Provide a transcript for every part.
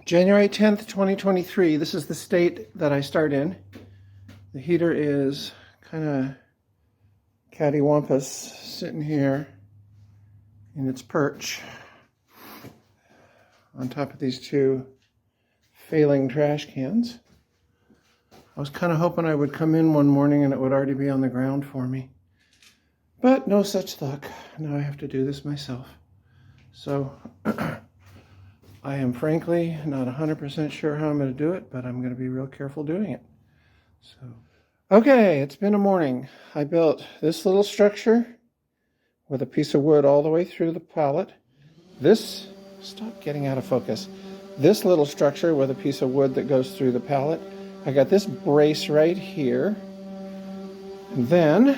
January 10th, 2023. This is the state that I start in. The heater is kind of cattywampus, sitting here in its perch on top of these two failing trash cans. I was kind of hoping I would come in one morning and it would already be on the ground for me. But no such luck. Now I have to do this myself. So I am frankly not 100% sure how I'm going to do it, but I'm going to be real careful doing it. So, okay, it's been a morning. I built this little structure with a piece of wood all the way through the pallet. Stop getting out of focus. This little structure with a piece of wood that goes through the pallet. I got this brace right here. And then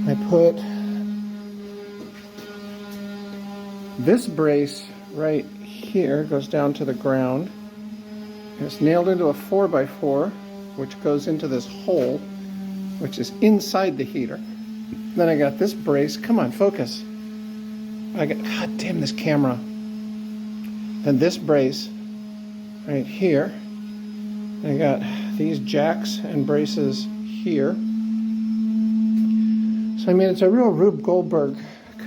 I put this brace right here, goes down to the ground. And it's nailed into a 4x4, which goes into this hole, which is inside the heater. Then I got this brace. Come on, focus. God damn this camera. Then this brace right here. I got these jacks and braces here. So I mean, it's a real Rube Goldberg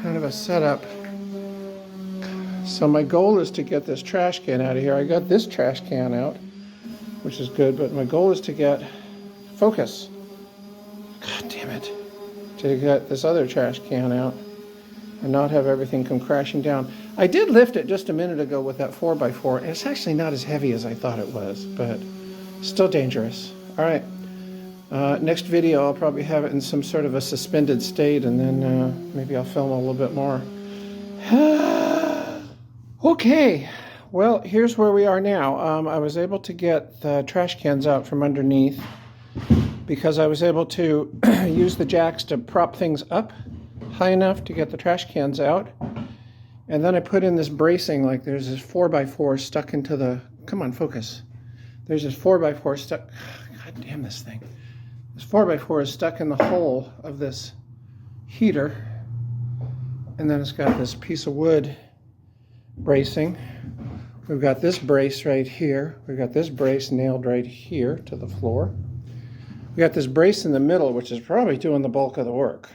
kind of a setup. So my goal is to get this trash can out of here. I got this trash can out, which is good, but my goal is to get focus. God damn it. To get this other trash can out and not have everything come crashing down. I did lift it just a minute ago with that 4x4, and it's actually not as heavy as I thought it was, but still dangerous. All right. Next video, I'll probably have it in some sort of a suspended state, and then maybe I'll film a little bit more. Okay, well, here's where we are now. I was able to get the trash cans out from underneath because I was able to use the jacks to prop things up high enough to get the trash cans out. And then I put in this bracing, like there's this 4x4 stuck into the, come on, focus. There's this 4x4 stuck, God damn this thing. This 4x4 is stuck in the hole of this heater. And then it's got this piece of wood bracing. We've got this brace right here. We've got this brace nailed right here to the floor. We got this brace in the middle, which is probably doing the bulk of the work.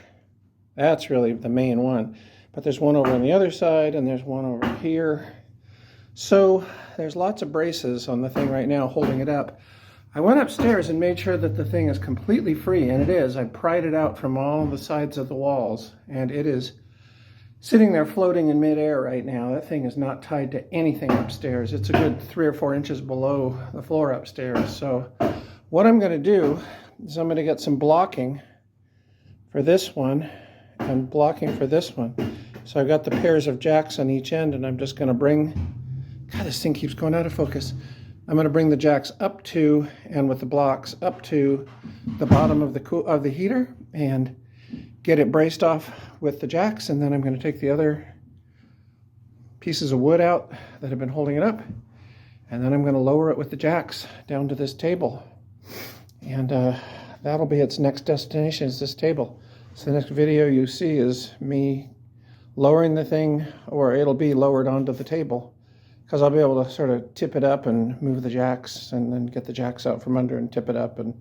That's really the main one. But there's one over on the other side, and there's one over here. So there's lots of braces on the thing right now holding it up. I went upstairs and made sure that the thing is completely free, and it is. I pried it out from all the sides of the walls, and it is sitting there floating in midair right now. That thing is not tied to anything upstairs. It's a good 3 or 4 inches below the floor upstairs. So what I'm going to do is I'm going to get some blocking for this one and blocking for this one. So I've got the pairs of jacks on each end, and I'm just going to bring, God, this thing keeps going out of focus. I'm going to bring the jacks up to, and with the blocks up to the bottom of the heater and get it braced off with the jacks, and then I'm going to take the other pieces of wood out that have been holding it up, and then I'm going to lower it with the jacks down to this table. And that'll be its next destination, is this table. So the next video you see is me lowering the thing, or it'll be lowered onto the table, because I'll be able to sort of tip it up and move the jacks and then get the jacks out from under and tip it up. And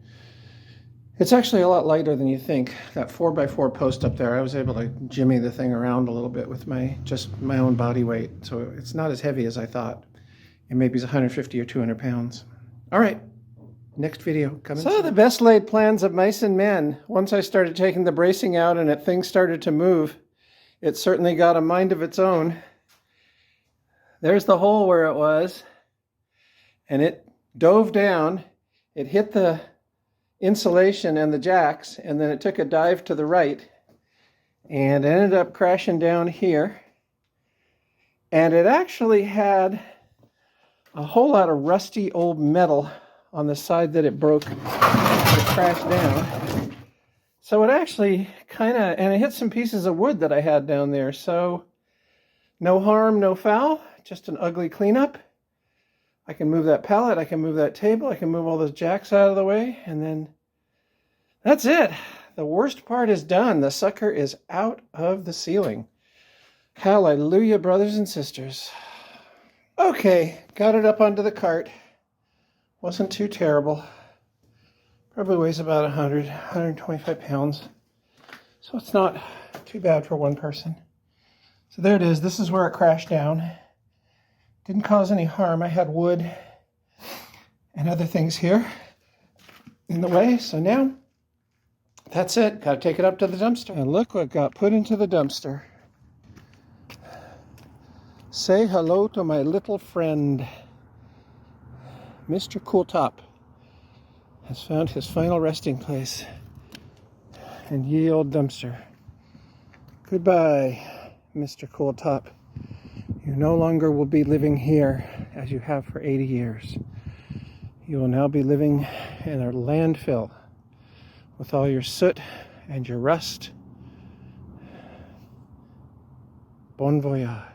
it's actually a lot lighter than you think. That 4x4 post up there, I was able to jimmy the thing around a little bit with just my own body weight. So it's not as heavy as I thought. It maybe is 150 or 200 pounds. All right. Next video coming. So the best laid plans of mice and men. Once I started taking the bracing out and things started to move, it certainly got a mind of its own. There's the hole where it was, and it dove down. It hit the insulation and the jacks, and then it took a dive to the right and ended up crashing down here. And it actually had a whole lot of rusty old metal on the side that it broke, that it crashed down. So it actually and it hit some pieces of wood that I had down there. So no harm, no foul, just an ugly cleanup. I can move that pallet, I can move that table, I can move all those jacks out of the way, and then that's it. The worst part is done. The sucker is out of the ceiling. Hallelujah, brothers and sisters. Okay, got it up onto the cart. Wasn't too terrible. Probably weighs about 125 pounds. So it's not too bad for one person. So there it is. This is where it crashed down. Didn't cause any harm. I had wood and other things here in the way. So now that's it. Got to take it up to the dumpster. And look what got put into the dumpster. Say hello to my little friend. Mr. Cooltop has found his final resting place in ye old dumpster. Goodbye, Mr. Cooltop. You no longer will be living here as you have for 80 years. You will now be living in a landfill with all your soot and your rust. Bon voyage.